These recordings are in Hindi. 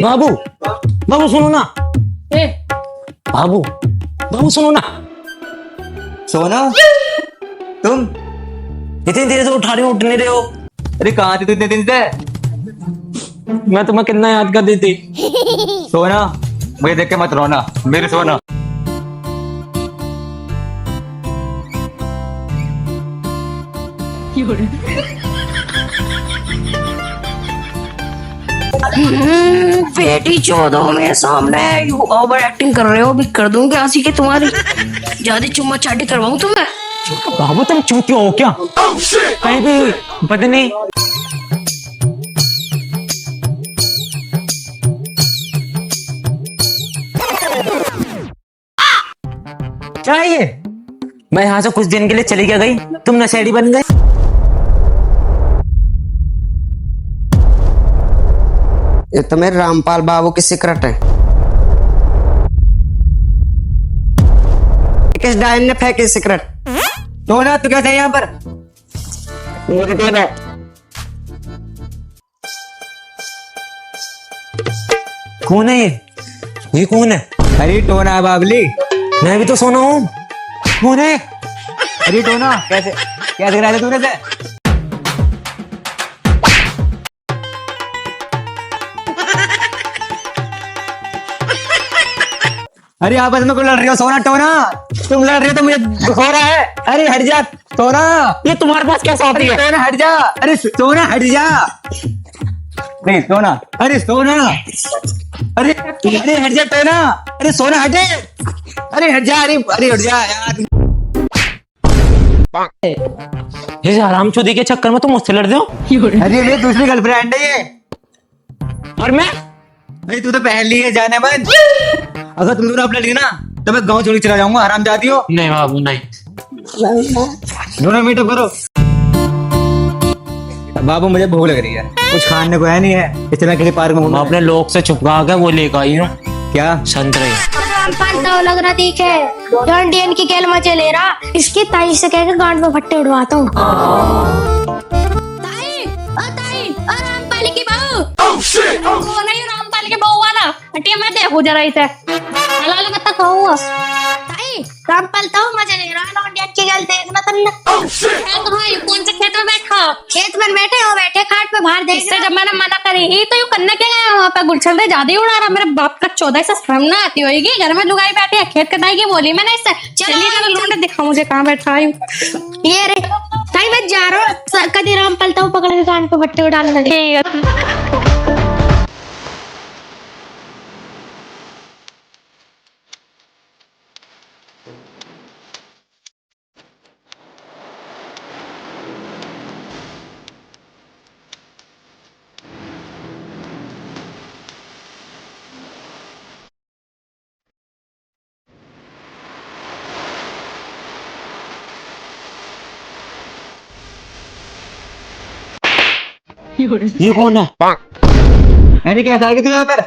बाबू बाबू सुनो ना। ए, बाबू बाबू सुनो ना। सोना तुम इतनी देर से उठा रहे हो, उठ नहीं रहे हो। अरे कहाँ थे तू इतने दिन से? मैं तुम्हें कितना याद कर दी थी। सोना मुझे देख के मत रोना मेरे सोना। बेटी 14 में सामने यू ओवर एक्टिंग कर रहे हो, भी कर दूंगी आंसी के तुम्हारी। ज्यादा चुम्मा चाटी करवाऊं तुम्हें। बाबू तुम चूतिया हो क्या? कहीं भी पता नहीं। क्या है ये? मैं यहाँ से कुछ दिन के लिए चली क्या गई, तुम नशेड़ी बन गए। ये तो मेरे रामपाल बाबू की सीक्रेट है। किस डायन ने फेंकी सीक्रेट? सोना तू कैसे है यहाँ पर? कौन है ये कौन है? अरे टोना बाबली। मैं भी तो सोना हूँ। कौन है? अरे टोना कैसे कैसे गिरा तूने से? अरे आपस में क्यों लड़ रही हो सोना टोना? तुम लड़ रही हो तो मुझे दुख हो रहा है। अरे हट जा सोना। ये तुम्हारे पास कैसे आती है? सोना हट जा। अरे सोना हट जा। नहीं सोना। अरे सोना। अरे अरे हट जा टोना। अरे सोना हटे। अरे हट जा। अरे अरे हट जा यार। ये हरामचोदी के चक्कर में तुम मुझसे लड़ रहे हो। अरे मेरी दूसरी गर्लफ्रेंड है ये। और मैं? अरे तू तो पहन ली है जाने मन। अगर तुम दोनों अपना ली ना तो मैं गाँव छोड़ के चला जाऊंगा। हराम जाती हो। नहीं बाबू नहीं। दोनों मीटअप करो। बाबू मुझे भूख लग रही है, कुछ खाने को है नहीं है, इसलिए किसी पार्क में मैं अपने लोग से छुपका के वो लेकर आई हूँ। क्या संतरे। लग रहा दिखे इंडियन की खेल मचे ले रहा। इसकी ताई से कहकर गांड में फट्टे उड़वाता हूँ। ताई, ओ ताई, ओ रामपाल की बहू। वो नहीं रामपाल की बहू वाला। हटिया मैं देखू जरा इसे। हलाल मत कहूँ। ताई रामपाल तो मजे ले रहा। इंडियन की खेल देखना तुमने। भाई कौन से खेत में बैठा? खेत में बैठे हो, बैठे खाट पे बाहर देख इससे जब मैंने मना करी ही तो यू करने के गया वहाँ पे गुलशन से ज्यादा ही उड़ा रहा। मेरे बाप का 14 से शर्म ना आती होगी। घर में लुगाई बैठी है, खेत कटाई की बोली मैंने इससे। चलिए जरा लूंडे दिखा मुझे कहाँ बैठा है। ये रे ताई मैं जा रहा हूँ। कभी रामपाल तो पकड़ के गांड पे फट्टे उड़ाने लगे। ये कौन है? अरे कैसा है तू यहाँ पर?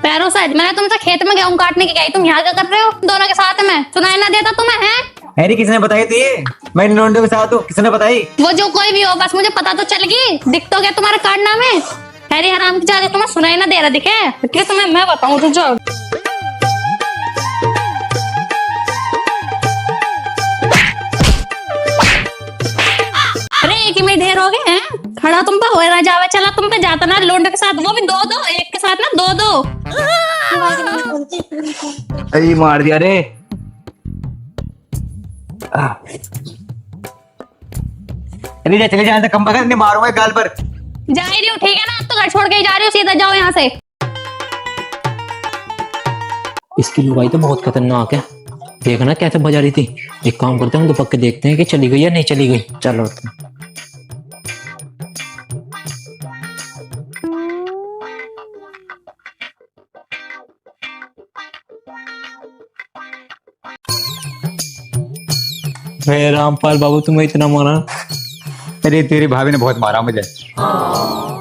पैरों से मैंने तुमसे खेत में गेहूं काटने की गई, तुम यहाँ क्या कर रहे हो दोनों के साथ में? सुनाई ना देता तुम्हें? है अरे किसने बताई थी? मैं इन लोंडों के साथ हूँ, किसने बताई? वो जो कोई भी हो, बस मुझे पता तो चल गई। दिख तो गया तुम्हारे कारनामे। हैरी हराम की ज्यादा तुम्हें सुनाई ना दे रहा दिखे? ठीक तुम्हें मैं बताऊँ तुझे। अरे एक ही में ढेर हो गए हैं। खड़ा तुम पे हो ना जावे, चला तुम पे जाता ना लोंडे के साथ, वो भी दो दो, एक के साथ ना दो दो। अरे मार दिया रे। अरे जा चले जाने कम बगल नहीं मारूंगा गाल पर। जा ही रही हूँ ठीक है ना, अब तो घर छोड़ के ही जा रही हूँ, सीधा जाओ यहाँ से। इसकी लुगाई तो बहुत खतरनाक है। देखना कैसे बजा रही थी। एक काम करते हैं, हम तो पक्के देखते हैं कि चली गई या नहीं चली गई। चलो रामपाल बाबू तुम्हें इतना मारा? अरे तेरी भाभी ने बहुत मारा मुझे।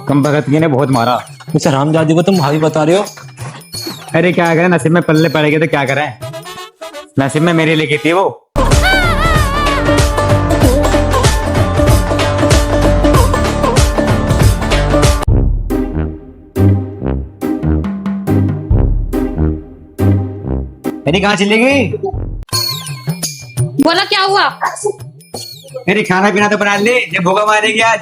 कम भगत की ने बहुत मारा। इस हरामजादी को तुम भाभी बता रहे हो? अरे क्या करें, नसीब में पल्ले पड़ेगी तो क्या करें। नसीब में मेरे लिए थी वो। अरे कहाँ चली गई? बोला क्या हुआ? मेरी खाना पीना तो बना ले, ये भूखा मारेगी आज।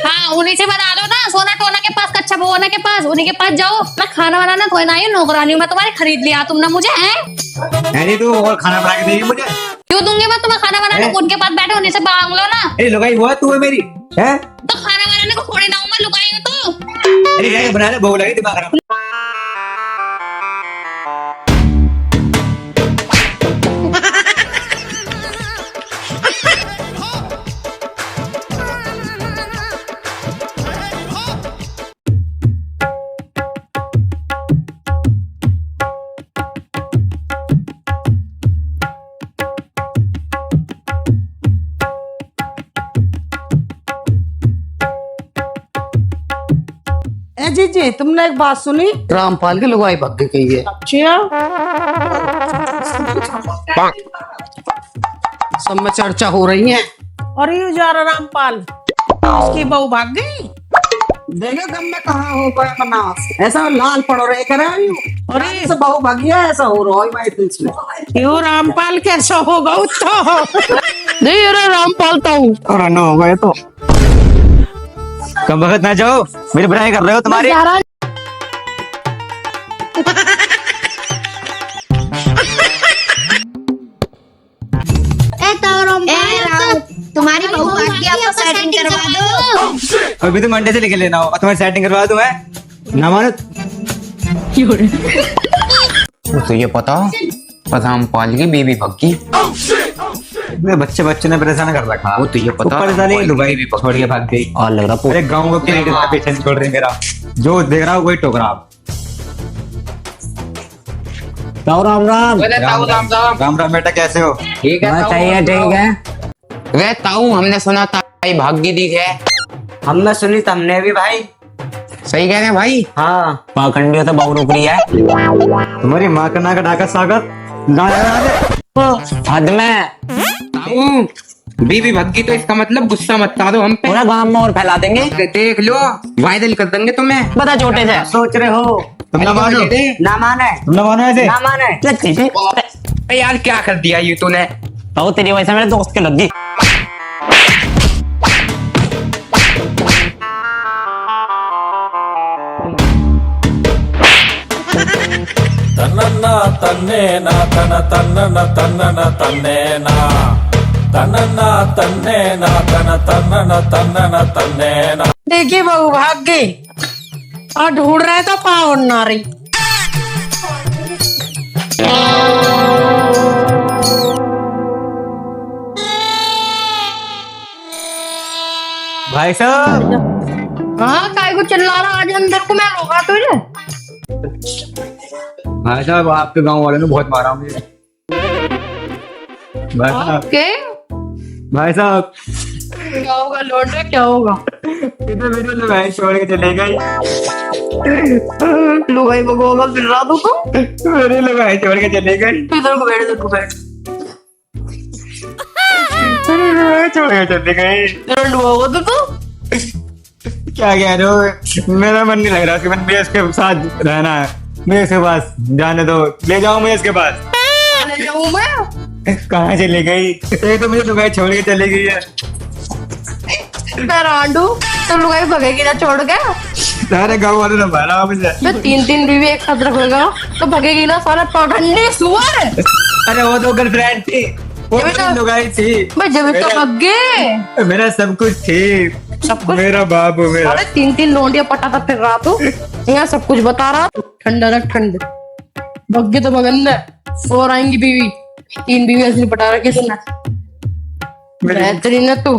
हाँ उन्हीं से बना लो ना, सोना टोना के पास, कच्चा भगवाना के पास, उन्हीं के पास जाओ। मैं खाना बनाना कोई ना ही नौकरानी हूँ मैं तुम्हारी, खरीद लिया तुमने मुझे हैं? अरे तू और खाना बना के देगी मुझे? क्यों दूंगी मैं तुम्हें खाना बनाना? उनके पास बैठे उन्हीं से मांग लो ना। अरे लुगाई वो है, तू है मेरी है? तो खाना बनाने को थोड़ी ना हूँ मैं, लुगाई हूँ तो। अरे जाके बना ले, भूख लगी दिमाग खराब। ए जीजी, तुमने एक बात सुनी? रामपाल की लुगाई भाग गई है। अच्छा, सब में चर्चा हो रही है। और ये जा रहा रामपाल, उसकी बहू भाग गई। देखो गम में कहाँ हो गया बना, ऐसा लाल पड़ो रहे कर रही हूँ। और अरे सब बहु भागिया ऐसा हो रहा है भाई इसमें। यो रामपाल कैसा होगा तो? नहीं अरे रामपाल तो और नो हो गए तो कम वक्त ना जाओ, मेरी बुराई कर रहे हो तुम्हारी। तुम्हारी बहू भाग गई, आपको सेटिंग करवा दो। अभी तो मंडे से लेके लेना हो, तुम्हारी सेटिंग करवा दूं मैं। ना मानो तो ये पता रामपाल की बीवी भग्गी। बच्चे ने परेशान कर रखा। वो तो ये पता ऊपर साले लुगाई भी छोड़ के भाग गई। और लग रहा अरे गाँव को क्रिएटिव पीछे नहीं छोड़ रही मेरा, जो देख रहा हूँ वही टोक रहा। राम राम। राम राम बेटा, कैसे हो? ठीक है चाहिए ठीक है। वे ताऊ हमने सुना ताई भाग्य दी है। हमने सुनी तुमने भी भाई। सही कह रहे हैं भाई। हाँ पाखंडी तो बहु रुक रही है। तुम्हारी माँ का ना का डाका सागर हद में ताऊ बीवी भग्गी तो इसका मतलब गुस्सा मत करो हम पे। पूरा गांव में और फैला देंगे। देख लो वायरल कर देंगे तुम्हें। बता छोटे से सोच रहे हो? तुम ना मानो, ना माने, तुम ना मानो ऐसे। ना माने। अरे यार क्या कर दिया ये तूने। बहु तेरी वजह से मेरे दोस्त के लग गई। ತನ್ನನ್ನ ತನ್ನೇನ ತನ ತನ್ನನ ತನ್ನನ ತನ್ನೇನ ತನ್ನನ್ನ ತನ್ನೇನ ತನ ತನ್ನನ ತನ್ನನ ತನ್ನೇನ। देखिए बहू भाग गई और ढूंढ रहे तो पाँव ना रही। भाई साहब, हाँ काय को चिल्ला रहा आज अंदर को, मैं रोका तुझे? भाई साहब आपके गांव वाले ने बहुत मारा मुझे। भाई साहब, के भाई साहब क्या होगा लौटे, क्या होगा? इधर मेरे लुगाई छोड़ के चले गई। लुगाई बगोगा फिर रहा तो मेरी लुगाई छोड़ के चले गई। इधर को बैठ, इधर को बैठ। मेरी लुगाई छोड़ के चले गई। इधर डुबाओगा तो क्या कह रहे हो? मेरा मन नहीं लग रहा कि मैं इसके साथ रहना है। मैं इसके पास जाने दो, ले जाओ मैं इसके पास। ले जाऊं मैं? कहाँ चली गई? ये तो मुझे लुगाई छोड़ के चली गई है। मैं रांडू तो लुगाई भगेगी ना छोड़ के? सारे गाँव वाले ने मारा मुझे। तो तीन बीवी एक साथ रखेगा तो भगेगी ना सारा पाखंडी सुअर। अरे वो तो गर्लफ्रेंड थी, वो ये भी तो- मेरी लुगाई थी। मैं जब तो भग गए, मेरा सब कुछ थी, सब कुछ। मेरा बाबू मेरा। अरे तीन लोंडिया पटाता फिर रहा तू, यहाँ सब कुछ बता रहा। ठंडा रख ठंड, भग्गे तो भगन और आएंगी बीवी। 3 बीवी असली पटा रखी तूने, बेहतरीन है तू।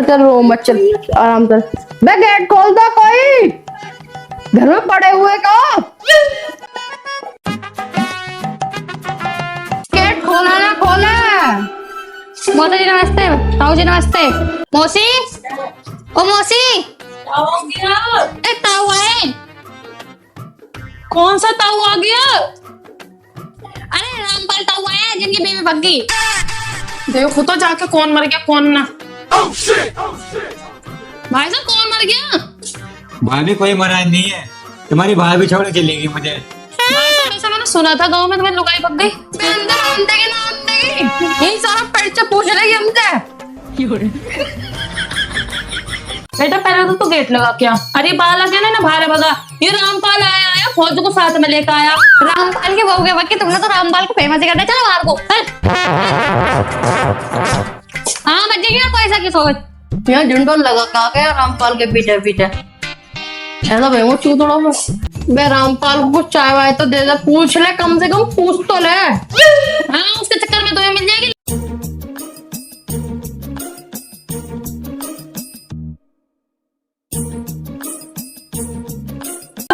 चल रो मत, चल आराम कर। बे गेट खोल दो, कोई घर में पड़े हुए का गेट खोला ना, खोला। मोदी जी नमस्ते, ताऊ जी नमस्ते। मौसी, ओ मौसी, ए ताऊ आए। कौन सा ताऊ आ गया? अरे रामपाल ताऊ आया जिनकी बेबी भग गई। देखो तो जाके कौन मर गया कौन ना। भाई साहब कौन मर गया? भाभी कोई मरा नहीं है, तुम्हारी भाभी छोड़ के चलेगी मुझे। भाई साहब ऐसा मैंने सुना था गांव में तुम्हें लुगाई पक गई। मैं अंदर आने देगी ना आने देगी। यही सारा पेट से पूछ रही हमसे। बेटा पहले तो तू गेट लगा क्या? अरे बाल आ गया ना बाहर भगा। ये रामपाल आया फौज को साथ में लेकर आया। रामपाल के बहू के वक्त तुमने तो रामपाल को फेमस ही करना। चलो बाहर को। हाँ बच्चे क्या पैसा की सोच यहाँ झुंडोल लगा कहा गया रामपाल के पीछे पीछे। ऐसा भाई वो चू थोड़ा मैं रामपाल को कुछ चाय वाय तो दे दे। पूछ ले कम से कम पूछ तो ले। हाँ उसके चक्कर में तुम्हें मिल जाएगी।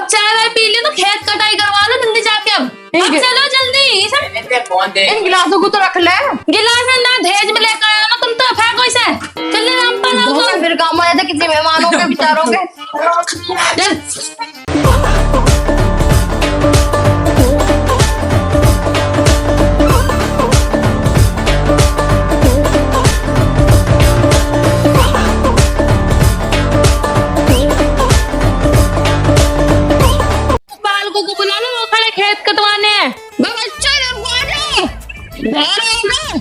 चाय वाय पी लियो तो खेत कटाई करवा लो जल्दी जाके। अब चलो जल्दी। इन गिलासों को तो रख ले। गिलास में ना दहेज में लेकर आया ना तुम तो फेंको इसे। चल रामपाल आओ तो फिर काम आया था किसी मेहमानों के बेचारों के। बालकों को बुला लो वो खड़े खेत कटवाने।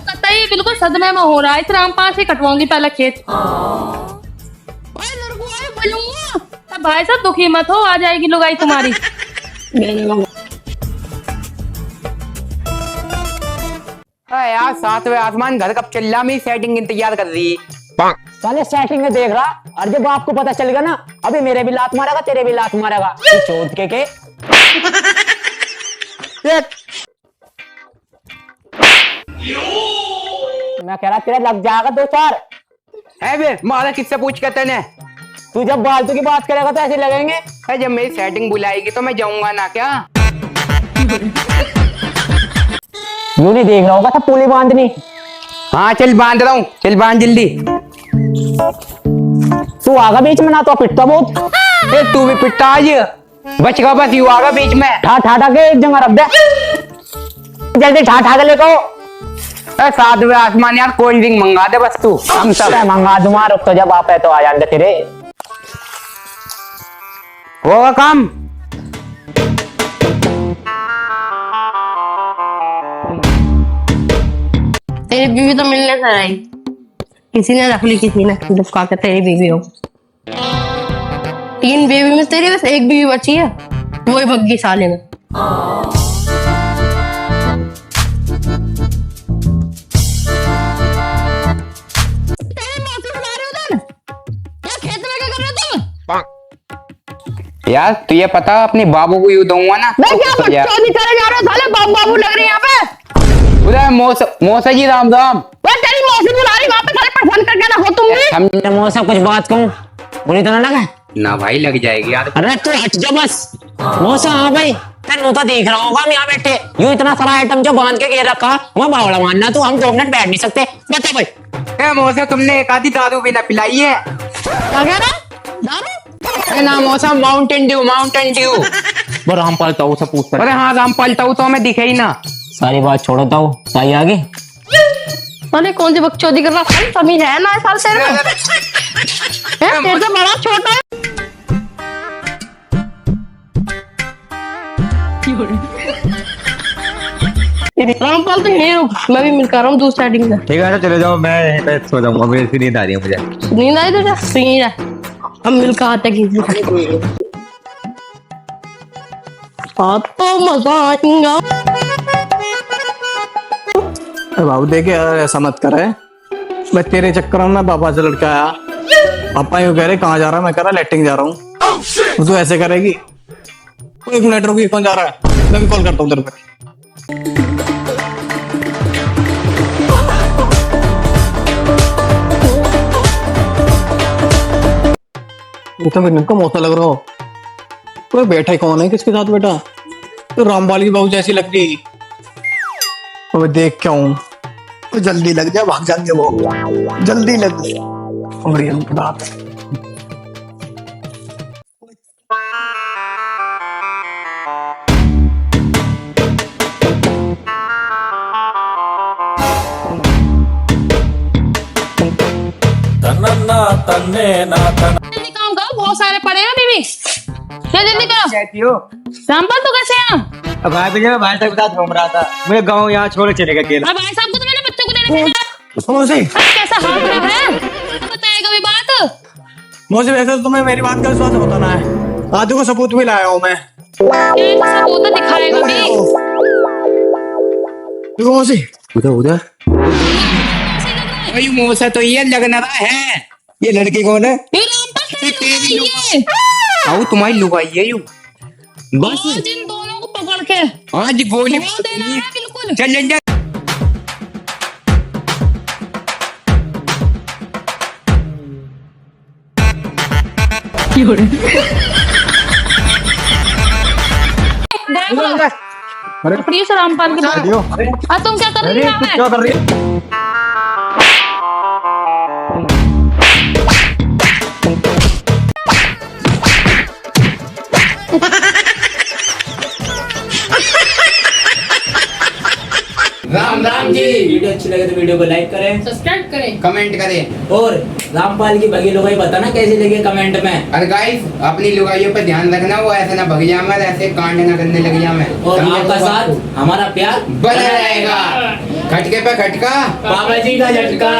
कतई बिल्कुल सदमे में हो रहा है। इस रामपाल से कटवाऊंगी पहले खेत। भाई साहब दुखी मत हो आ जाएगी लुगाई तुम्हारी। यार 7वें आसमान घर कब चिल्ला में सेटिंग इंतजार कर रही। साले सेटिंग में देख रहा और जब आपको पता चलेगा ना अभी मेरे भी लात मारेगा तेरे भी लात मारेगा। चोद के मैं कह रहा तेरा लग जाएगा 2-4 है बे मारा किससे पूछ के तेने। तू जब फालतू की बात करेगा तो ऐसे लगेंगे। है जब मेरी सेटिंग बुलाएगी तो मैं जाऊंगा ना क्या। यूं नहीं देख रहा होगा था पुली बांधनी। हाँ चल बांध रहा हूँ चल बांध जल्दी। तू आगा बीच में ना तो पिटता बहुत। ए तू भी पिटता आज बच गया बस। यू आगा बीच में ठा के एक जगह रख दे जल्दी ठा के लेको। 7वें आसमान यार कोल्ड ड्रिंक मंगा दे बस तू। हम सब मंगा दूंगा रुक तो जब आप है तो आ जाएंगे तेरे। होगा काम। तेरी बीवी तो मिलने से आई। किसी ने रख ली किसी ने दुखा के तेरी बीवी हो। 3 बीवी में तेरी बस एक बीवी बची है वही भग्गी साले में। यार तुझे पता अपने बाबू को यूं दूंगा ना। मैं क्या बकचोदी करे जा रहा हूँ साले बाबू लग रहे हैं यहाँ पे। उधर मौसा जी राम राम। तेरी मौसी बुला रही वहाँ पे साले परेशान करके ना हो तुम भी। हम मौसा कुछ बात कहूँ बुरी तो ना लगा ना भाई लग जाएगी यार। अरे तू हट जा बस। मौसा हाँ भाई तेन तो देख रहा होगा हम यहाँ बैठे यूं इतना सारा आइटम जो बांध के घेर रखा वहाँ बावड़ा मानना तू हम 2 मिनट बैठ नहीं सकते। बता भाई मौसा तुमने एक आधी दारू भी ना पिलाई है। क्या कह रहा दारू? ना मौसा माउंटेन ड्यू वो रामपाल ताऊ से पूछता। अरे हाँ रामपाल ताऊ तो हमें दिखे ही ना। सारी बात छोड़ो ताऊ ताई आगे। अरे कौन सी बकचोदी कर रहा है समझ है ना साल तेरे में। तेरे से बड़ा छोटा है। रामपाल तो यही रुक मैं भी मिल कर रहा हूँ दूसरी साइडिंग से। ठीक है चले जाओ मैं यहीं पे सो जाऊंगा मुझे नींद आ रही है मुझे। नींद आई तुझे सुनी जा हम मिल कर आते किसी तो मजा आएगा। बाबू देखे यार ऐसा मत करे। मैं तेरे चक्कर में पापा से लड़का आया। पापा यूं कह रहे कहाँ जा रहा है मैं कह रहा लेटिंग जा रहा हूँ। तू ऐसे करेगी। 1 मिनट रुकी कौन जा रहा है मैं भी कॉल करता हूँ तेरे पे। तो मेरे को मौसा लग रहा हो। कोई बैठा ही कौन है किसके साथ बैठा। तो रामपाल की बहू जैसी लग गई। अब देख क्या हूँ तो जल्दी लग जा भाग जाएंगे वो जल्दी लग बात। तन्नन्ना तन्ने ना तन जल्दी काम करो, बहुत सारे पड़े हैं अभी भी। चल जल्दी करो। कहती हो रामपाल तू कैसे है? अब भाई भैया मैं भाई साहब के साथ घूम रहा था, मैं गाँव यहाँ छोड़ चलेगा अकेला। अब भाई साहब को तो मैंने बच्चों को देने भेजा। मौसी अरे कैसा हाल रहा है, बताएगा भी बात। मौसी वैसे तो तुम्हें मेरी बात का विश्वास होता ना है, आदि को सबूत भी लाया हूँ मैं। क्या सबूत दिखाएगा भी? देखो मौसी उधर उधर भाई मौसा तो ये लग रहा है। ये लड़की कौन है? ये रामपाल तेरी लुगाई है। आओ तुम्हारी लुगाई है यू। बस आज इन दोनों को पकड़ के आज गोली छोड़ देना है बिल्कुल। चल ले जा। प्लीज रामपाल की बात। दियो। तुम क्या कर रही हो यहाँ पे? क्या कर रही है? राम राम जी। वीडियो अच्छी लगे तो वीडियो को लाइक करें, सब्सक्राइब करें। कमेंट करें और रामपाल की भगी लुगाई बताना कैसी लगी कमेंट में। और गाइस अपनी लुगाइयों पर ध्यान रखना, वो ऐसे ना भग जाए, ऐसे कांड ना करने लग जाए। और आपका साथ हमारा प्यार बना रहेगा। खटके पे खटका, बाबा जी का झटका।